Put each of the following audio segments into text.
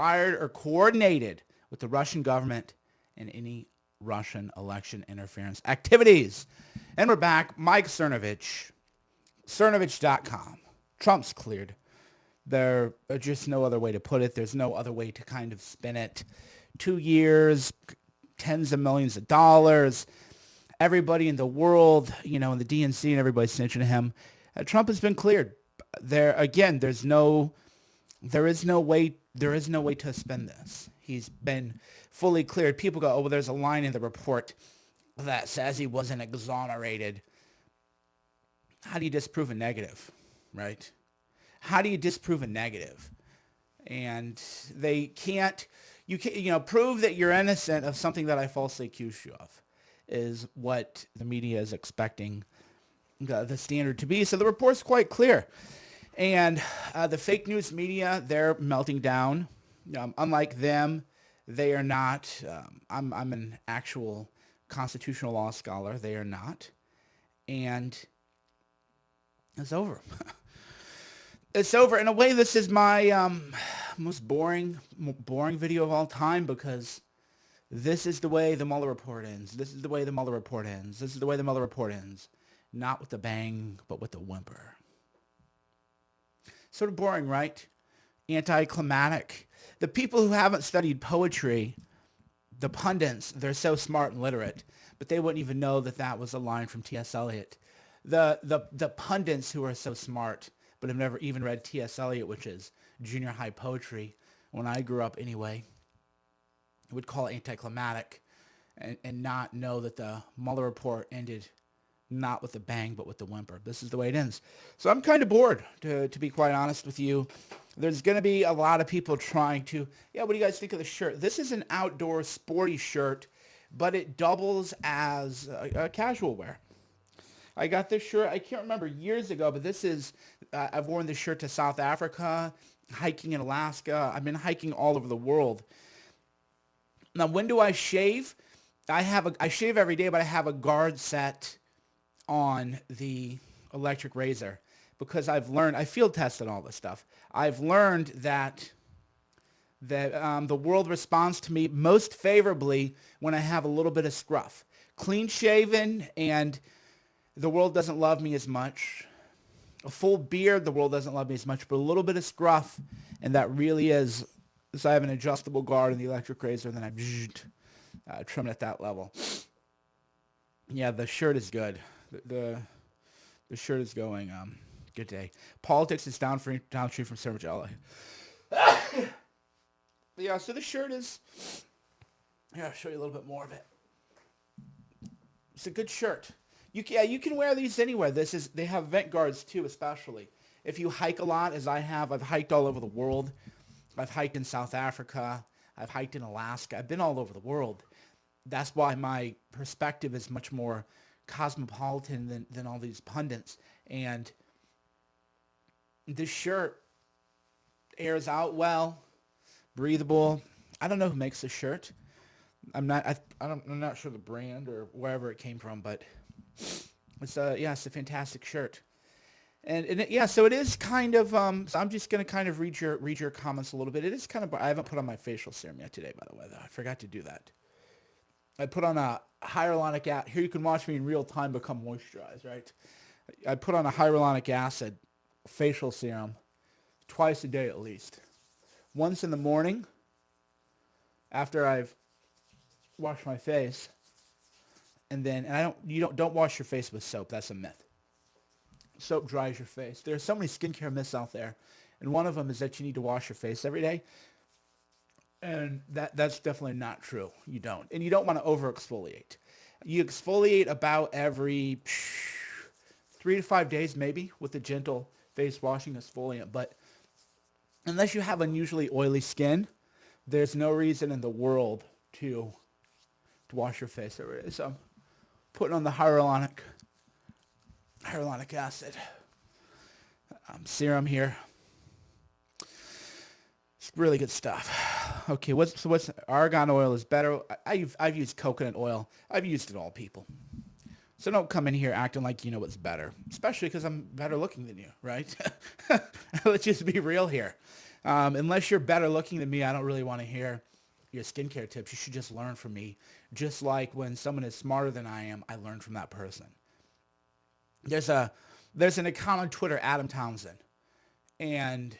conspired or coordinated with the Russian government in any Russian election interference activities. And we're back. Mike Cernovich, Cernovich.com. Trump's cleared. There's just no other way to put it. There's no other way to kind of spin it. 2 years, tens of millions of dollars. Everybody in the world, in the DNC and everybody snitching to him. Trump has been cleared. There again, there is no way to spin this. He's been fully cleared. People go, oh, well, there's a line in the report that says he wasn't exonerated. How do you disprove a negative, right? How do you disprove a negative? And they can't, prove that you're innocent of something that I falsely accused you of is what the media is expecting the standard to be. So the report's quite clear. And the fake news media, they're melting down. Unlike them, they are not. I'm an actual constitutional law scholar. They are not. And it's over. It's over. In a way, this is my most boring video of all time because this is the way the Mueller report ends. This is the way the Mueller report ends. This is the way the Mueller report ends. Not with a bang, but with a whimper. Sort of boring, right? Anticlimactic. The people who haven't studied poetry, the pundits, they're so smart and literate, but they wouldn't even know that that was a line from T.S. Eliot. The pundits who are so smart, but have never even read T.S. Eliot, which is junior high poetry, when I grew up anyway, would call it anticlimactic and not know that the Mueller report ended not with a bang, but with the whimper. This is the way it ends. So I'm kind of bored, to be quite honest with you. There's going to be a lot of people trying to, what do you guys think of the shirt? This is an outdoor sporty shirt, but it doubles as a casual wear. I got this shirt, I can't remember, years ago, but this is, I've worn this shirt to South Africa, hiking in Alaska. I've been hiking all over the world. Now, when do I shave? I shave every day, but I have a guard set on the electric razor because I've learned, I field tested all this stuff. I've learned that the world responds to me most favorably when I have a little bit of scruff. Clean shaven and the world doesn't love me as much. A full beard, the world doesn't love me as much, but a little bit of scruff, and that really is, so I have an adjustable guard in the electric razor, and then I trim it at that level. Yeah, the shirt is good. The shirt is going, good day. Politics is downstream from Cernovich, LA. Yeah, so the shirt is, here, I'll show you a little bit more of it. It's a good shirt. You can wear these anywhere. They have vent guards too, especially. If you hike a lot, as I have, I've hiked all over the world. I've hiked in South Africa. I've hiked in Alaska. I've been all over the world. That's why my perspective is much more cosmopolitan than all these pundits. And this shirt airs out well, breathable. I don't know who makes this shirt. I'm not sure the brand or wherever it came from, but it's a fantastic shirt. So it is kind of, so I'm just going to kind of read your comments a little bit. It is kind of, I haven't put on my facial serum yet today, by the way, though. I forgot to do that. I put on a hyaluronic acid. Here you can watch me in real time become moisturized, right? I put on a hyaluronic acid facial serum twice a day at least. Once in the morning after I've washed my face, and don't wash your face with soap. That's a myth. Soap dries your face. There's so many skincare myths out there, and one of them is that you need to wash your face every day. And that's definitely not true. You don't. And you don't want to over-exfoliate. You exfoliate about every 3 to 5 days maybe with a gentle face washing exfoliant. But unless you have unusually oily skin, there's no reason in the world to wash your face every day. So I'm putting on the hyaluronic acid serum here. It's really good stuff. Okay, what's argan oil is better. I've used coconut oil. I've used it all, people. So don't come in here acting like you know what's better, especially because I'm better looking than you, right? Let's just be real here. Unless you're better looking than me, I don't really want to hear your skincare tips. You should just learn from me. Just like when someone is smarter than I am, I learn from that person. There's an account on Twitter, Adam Townsend, and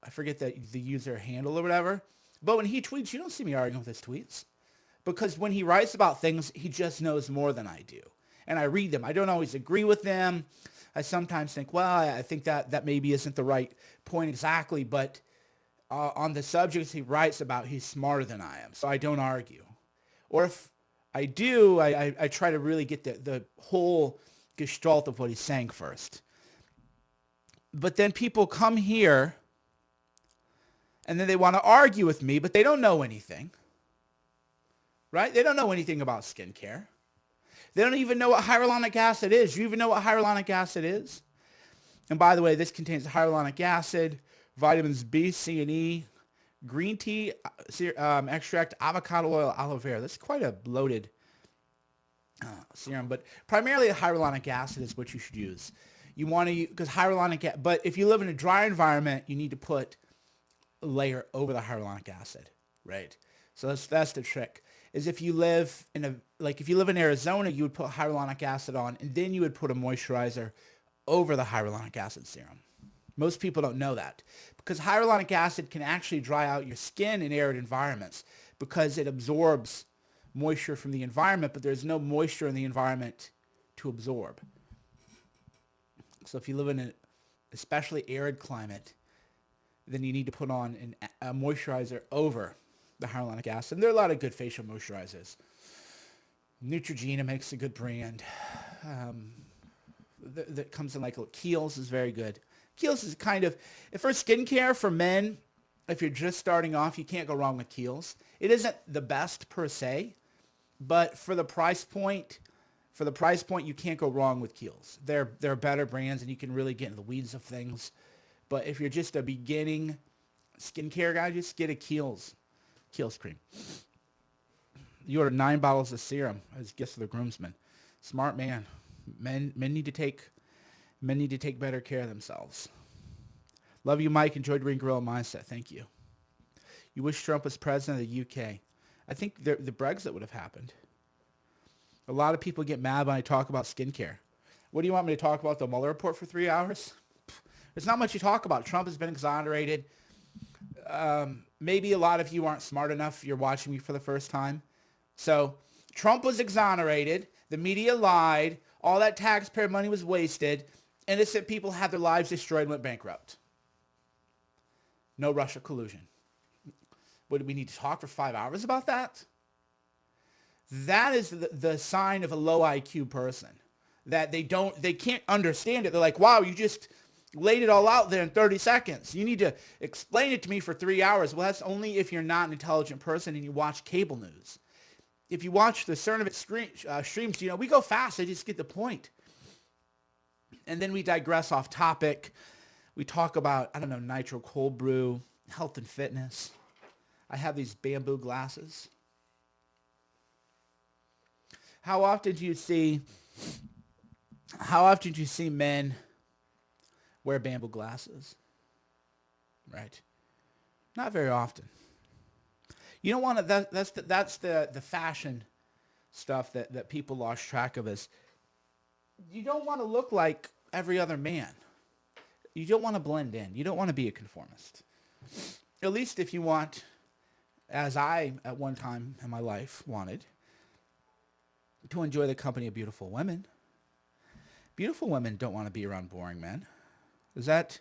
I forget the user handle or whatever. But when he tweets, you don't see me arguing with his tweets, because when he writes about things, he just knows more than I do. And I read them. I don't always agree with them. I sometimes think, well, I think that maybe isn't the right point exactly, but on the subjects he writes about, he's smarter than I am. So I don't argue. Or if I do, I try to really get the whole gestalt of what he's saying first. But then people come here and then they want to argue with me, but they don't know anything. Right? They don't know anything about skincare. They don't even know what hyaluronic acid is. You even know what hyaluronic acid is? And by the way, this contains hyaluronic acid, vitamins B, C, and E, green tea extract, avocado oil, aloe vera. That's quite a bloated serum, but primarily hyaluronic acid is what you should use. You want to use, because but if you live in a dry environment, you need to put a layer over the hyaluronic acid, right? So that's the trick. Is if you live in Arizona, you would put hyaluronic acid on, and then you would put a moisturizer over the hyaluronic acid serum. Most people don't know that, because hyaluronic acid can actually dry out your skin in arid environments because it absorbs moisture from the environment, but there's no moisture in the environment to absorb. So if you live in an especially arid climate, then you need to put on a moisturizer over the hyaluronic acid. And there are a lot of good facial moisturizers. Neutrogena makes a good brand. That comes in Kiehl's is very good. Kiehl's is kind of, for skincare for men, if you're just starting off, you can't go wrong with Kiehl's. It isn't the best per se, but for the price point, you can't go wrong with Kiehl's. They're better brands, and you can really get in the weeds of things. But if you're just a beginning skincare guy, just get a Kiehl's cream. You order 9 bottles of serum as gifts to the groomsmen. Smart man. Men need to take better care of themselves. Love you, Mike. Enjoyed reading Gorilla Mindset. Thank you. You wish Trump was president of the UK. I think the Brexit would have happened. A lot of people get mad when I talk about skincare. What do you want me to talk about, the Mueller report for 3 hours? There's not much to talk about. Trump has been exonerated. Maybe a lot of you aren't smart enough. You're watching me for the first time. So Trump was exonerated. The media lied. All that taxpayer money was wasted. Innocent people had their lives destroyed and went bankrupt. No Russia collusion. What, do we need to talk for 5 hours about that? That is the sign of a low IQ person. That they can't understand it. They're like, wow, you just laid it all out there in 30 seconds. You need to explain it to me for 3 hours. Well, that's only if you're not an intelligent person and you watch cable news. If you watch the Cernovich streams, we go fast. I just get the point. And then we digress off topic. We talk about, nitro cold brew, health and fitness. I have these bamboo glasses. How often do you see men wear bamboo glasses? Right? Not very often. You don't want to, that's the fashion stuff that people lost track of is you don't want to look like every other man. You don't want to blend in. You don't want to be a conformist. At least if you want, as I at one time in my life wanted, to enjoy the company of beautiful women. Beautiful women don't want to be around boring men. Is that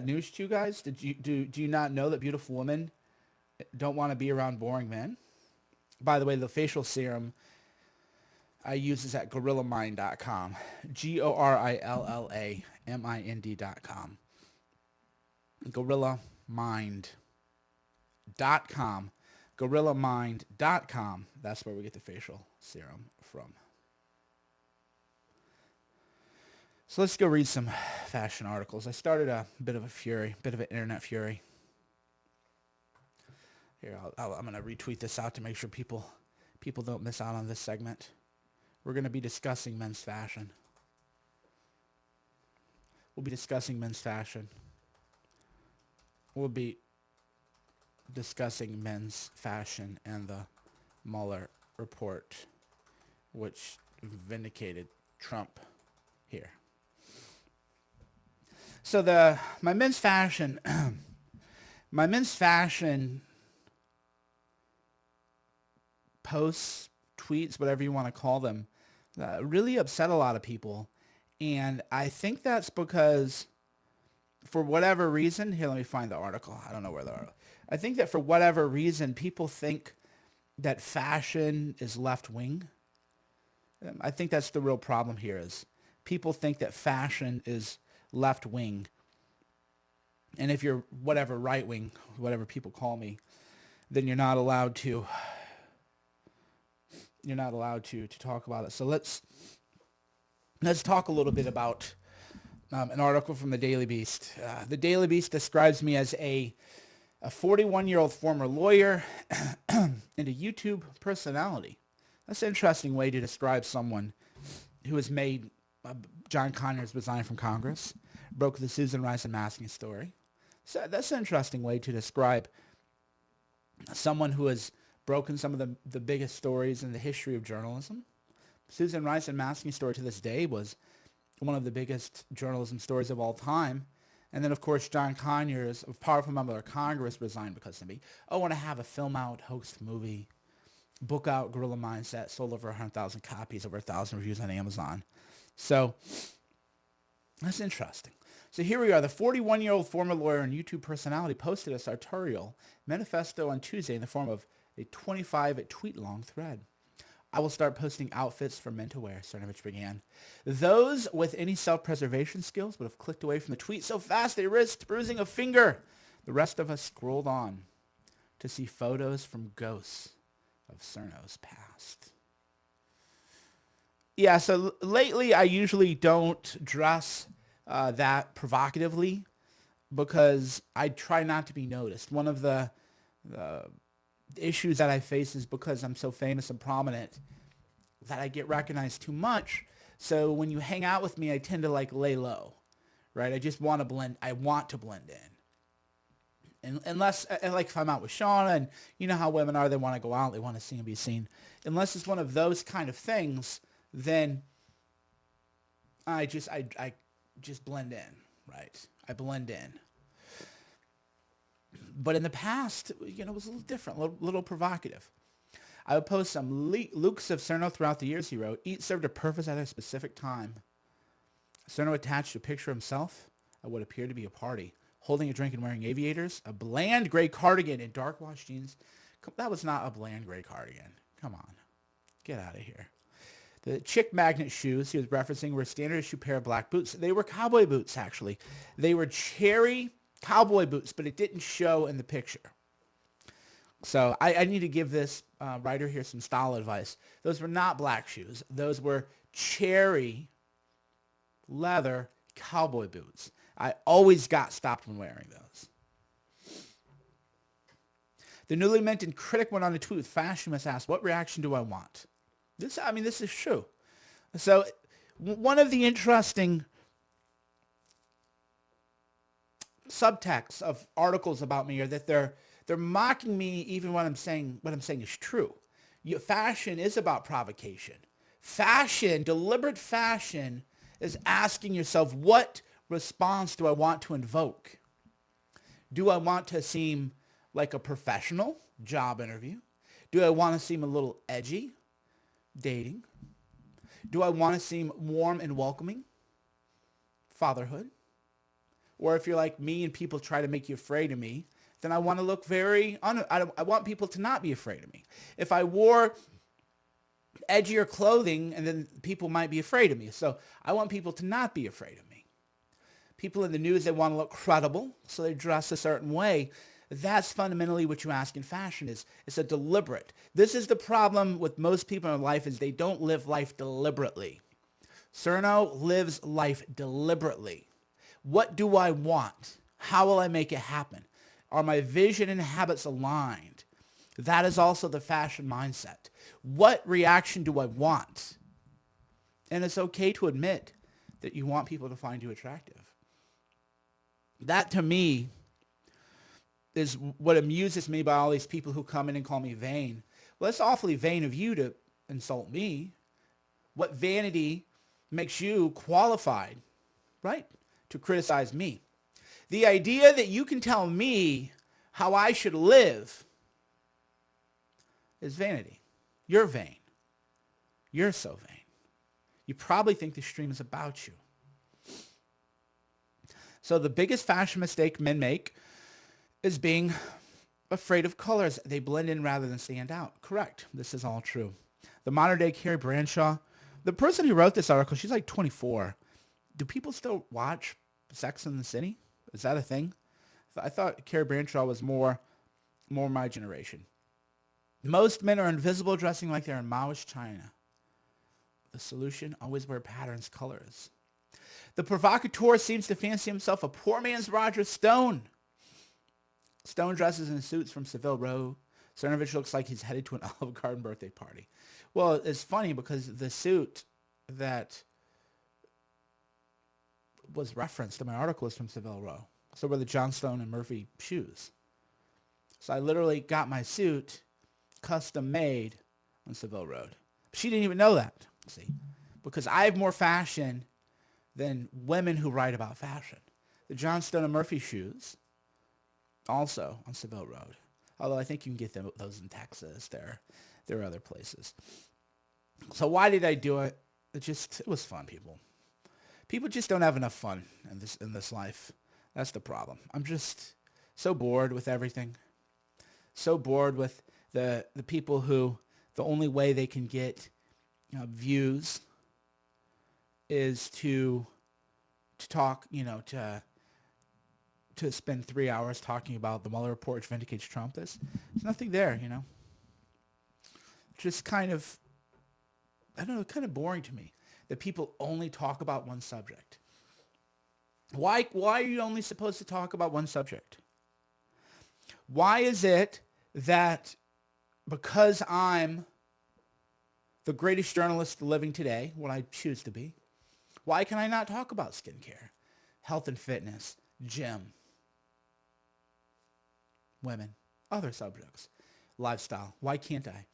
news to you guys? Do you not know that beautiful women don't want to be around boring men? By the way, the facial serum I use is at gorillamind.com. GORILLAMIND.com. Gorillamind.com. Gorillamind.com. That's where we get the facial serum from. So let's go read some fashion articles. I started a bit of an internet fury. Here, I'm going to retweet this out to make sure people don't miss out on this segment. We're going to be discussing men's fashion. We'll be discussing men's fashion. we'll be discussing men's fashion and the Mueller report, which vindicated Trump here. So my men's fashion, my men's fashion posts, tweets, whatever you want to call them, really upset a lot of people. And I think that's because, for whatever reason, here, let me find the article. I don't know where the article. I think that for whatever reason, people think that fashion is left-wing. I think that's the real problem here, is people think that fashion is left-wing. And if you're whatever right-wing, whatever people call me, then you're not allowed to talk about it. So let's talk a little bit about an article from the Daily Beast. The Daily Beast describes me as a 41-year-old former lawyer and a YouTube personality. That's an interesting way to describe someone who has made John Conyers resign from Congress, broke the Susan Rice unmasking story. So that's an interesting way to describe someone who has broken some of the biggest stories in the history of journalism. Susan Rice unmasking story to this day was one of the biggest journalism stories of all time. And then, of course, John Conyers, a powerful member of Congress, resigned because of me. I want to have a film out, host a movie, book out, Guerrilla Mindset, sold over 100,000 copies, over 1,000 reviews on Amazon. So that's interesting. So here we are. The 41-year-old former lawyer and YouTube personality posted a sartorial manifesto on Tuesday in the form of a 25-tweet-long thread. I will start posting outfits for men to wear, Cernovich began. Those with any self-preservation skills would have clicked away from the tweet so fast they risked bruising a finger. The rest of us scrolled on to see photos from ghosts of Cerno's past. Yeah, so lately I usually don't dress that provocatively because I try not to be noticed. One of the issues that I face is because I'm so famous and prominent that I get recognized too much. So when you hang out with me, I tend to lay low, right? I just want to blend. I want to blend in. And unless, if I'm out with Shauna, and you know how women are, they want to go out, they want to see and be seen. Unless it's one of those kind of things, then I just blend in, right? I blend in. But in the past, it was a little different, a little provocative. I would post some looks of Cerno throughout the years, he wrote. Each served a purpose at a specific time. Cerno attached a picture of himself at what appeared to be a party, holding a drink and wearing aviators, a bland gray cardigan, and dark wash jeans. That was not a bland gray cardigan. Come on. Get out of here. The chick magnet shoes he was referencing were a standard issue pair of black boots. They were cowboy boots, actually. They were cherry cowboy boots, but it didn't show in the picture. So I need to give this writer here some style advice. Those were not black shoes. Those were cherry leather cowboy boots. I always got stopped when wearing those. The newly minted critic went on a tweet with fashion must ask, what reaction do I want? This is true. So one of the interesting subtexts of articles about me are that they're mocking me even when I'm saying what I'm saying is true. Fashion is about provocation. Fashion, deliberate fashion, is asking yourself, what response do I want to invoke? Do I want to seem like a professional job interview? Do I want to seem a little edgy dating? Do I want to seem warm and welcoming? Fatherhood. Or if you're like me and people try to make you afraid of me, then I want to look I want people to not be afraid of me. If I wore edgier clothing, and then people might be afraid of me. So I want people to not be afraid of me. People in the news, they want to look credible, so they dress a certain way. That's fundamentally what you ask in fashion is. It's a deliberate. This is the problem with most people in life is they don't live life deliberately. Cerno lives life deliberately. What do I want? How will I make it happen? Are my vision and habits aligned? That is also the fashion mindset. What reaction do I want? And it's okay to admit that you want people to find you attractive. That, to me, is what amuses me by all these people who come in and call me vain. Well, it's awfully vain of you to insult me. What vanity makes you qualified, right, to criticize me? The idea that you can tell me how I should live is vanity. You're vain. You're so vain. You probably think the stream is about you. So the biggest fashion mistake men make is being afraid of colors. They blend in rather than stand out. Correct. This is all true. The modern day Carrie Bradshaw, the person who wrote this article, she's like 24. Do people still watch Sex and the City? Is that a thing? I thought Carrie Bradshaw was more my generation. Most men are invisible, dressing like they're in Maoist China. The solution, always wear patterns, colors. The provocateur seems to fancy himself a poor man's Roger Stone. Stone dresses in suits from Savile Row. Cernovich looks like he's headed to an Olive Garden birthday party. Well, it's funny because the suit that was referenced in my article is from Savile Row. So were the Johnstone and Murphy shoes. So I literally got my suit custom made on Savile Road. She didn't even know that, see, because I have more fashion than women who write about fashion. The Johnstone and Murphy shoes, also on Savile Road. Although I think you can get those in Texas. There are other places. So why did I do it? It was fun, people. People just don't have enough fun in this life. That's the problem. I'm just so bored with everything. So bored with the people who the only way they can get views is to talk, to spend 3 hours talking about the Mueller report which vindicates Trump. There's nothing there, Just kind of, I don't know, kind of boring to me that people only talk about one subject. Why are you only supposed to talk about one subject? Why is it that because I'm the greatest journalist living today, what I choose to be, why can I not talk about skincare, health and fitness, gym, women, other subjects, lifestyle? Why can't I?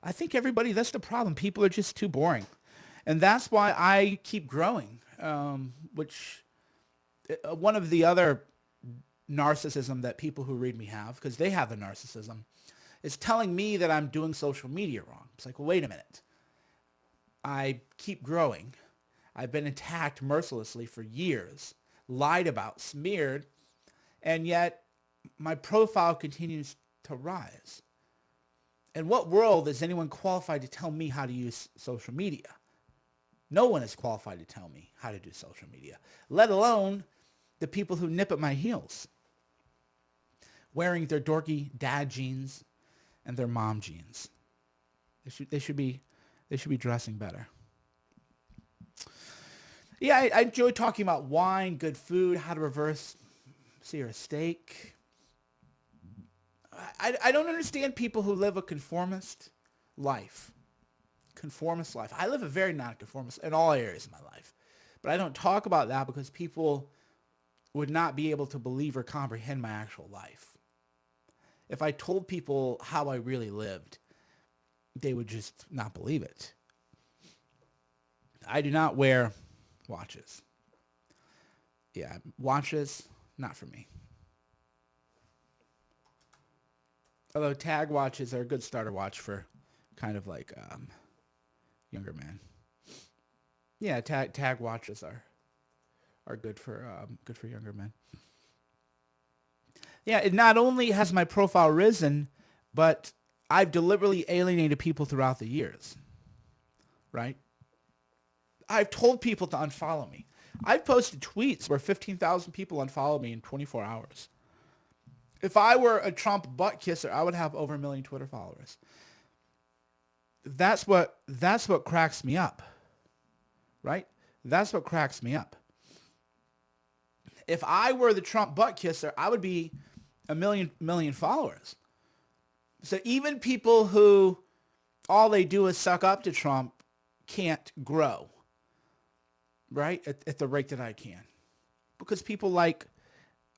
I think that's the problem. People are just too boring. And that's why I keep growing, which one of the other narcissism that people who read me have, because they have the narcissism, is telling me that I'm doing social media wrong. It's like, well, wait a minute. I keep growing. I've been attacked mercilessly for years, lied about, smeared, and yet my profile continues to rise. In what world is anyone qualified to tell me how to use social media? No one is qualified to tell me how to do social media, let alone the people who nip at my heels, wearing their dorky dad jeans and their mom jeans. They should be dressing better. Yeah, I enjoy talking about wine, good food, how to reverse sear a steak. I don't understand people who live a conformist life. Conformist life. I live a very non-conformist in all areas of my life. But I don't talk about that because people would not be able to believe or comprehend my actual life. If I told people how I really lived, they would just not believe it. I do not wear watches. Yeah, watches, not for me. Although tag watches are a good starter watch for kind of like younger men. Yeah, tag watches are good for younger men. Yeah, it not only has my profile risen, but I've deliberately alienated people throughout the years. Right? I've told people to unfollow me. I've posted tweets where 15,000 people unfollowed me in 24 hours. If I were a Trump butt kisser, I would have over 1 million Twitter followers. That's what cracks me up. Right? That's what cracks me up. If I were the Trump butt kisser, I would be 1 million followers. So even people who all they do is suck up to Trump can't grow, right? At the rate that I can. Because people like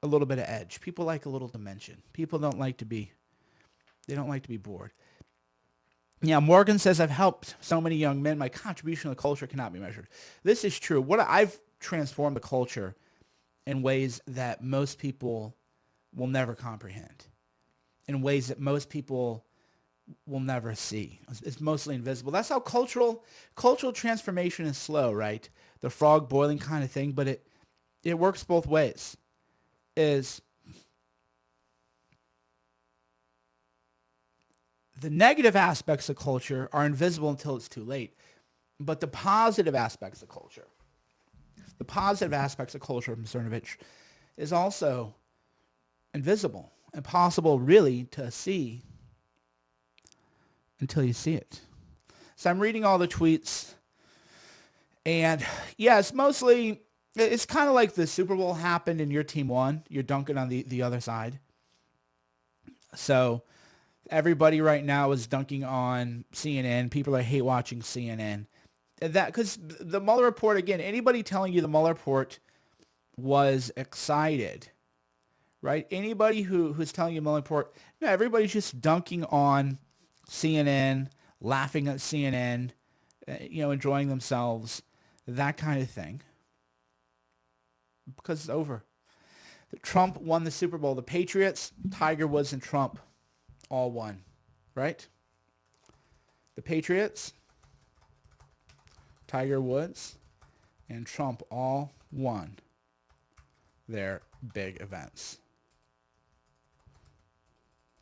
a little bit of edge. People like a little dimension. People don't like to be, they don't like to be bored. Yeah, Morgan says, I've helped so many young men. My contribution to the culture cannot be measured. This is true. I've transformed the culture in ways that most people will never comprehend, in ways that most people will never see. It's mostly invisible. That's how cultural transformation is slow, right? The frog boiling kind of thing, but it works both ways. Is the negative aspects of culture are invisible until it's too late, but the positive aspects of culture, from Cernovich, is also invisible, impossible really to see until you see it. So I'm reading all the tweets, and yeah, it's kind of like the Super Bowl happened and your team won. You're dunking on the other side. So everybody right now is dunking on CNN. People that hate watching CNN. Because the Mueller report, again, anybody telling you the Mueller report was excited, right? Anybody who's telling you the Mueller report, no, everybody's just dunking on CNN, laughing at CNN, enjoying themselves, that kind of thing. Because it's over. Trump won the Super Bowl. The Patriots, Tiger Woods, and Trump all won, right? The Patriots, Tiger Woods, and Trump all won their big events.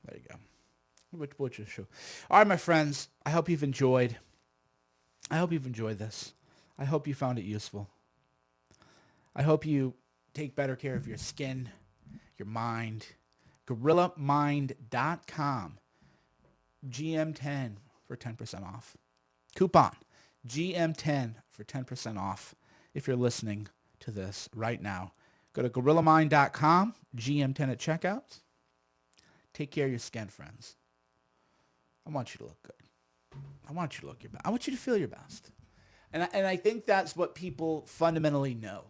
There you go. Which is true. All right, my friends, I hope you've enjoyed this. I hope you found it useful. I hope you take better care of your skin, your mind. GorillaMind.com. GM10 for 10% off. Coupon GM10 for 10% off if you're listening to this right now. Go to GorillaMind.com, GM10 at checkout. Take care of your skin, friends. I want you to look good. I want you to look your best. I want you to feel your best. And I think that's what people fundamentally know.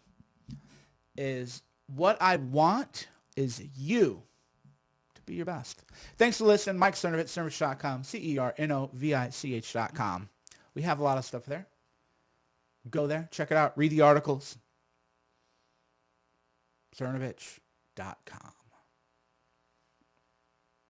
Is what I want is you to be your best. Thanks for listening. Mike Cernovich, Cernovich.com, Cernovich.com. We have a lot of stuff there. Go there, check it out, read the articles. Cernovich.com.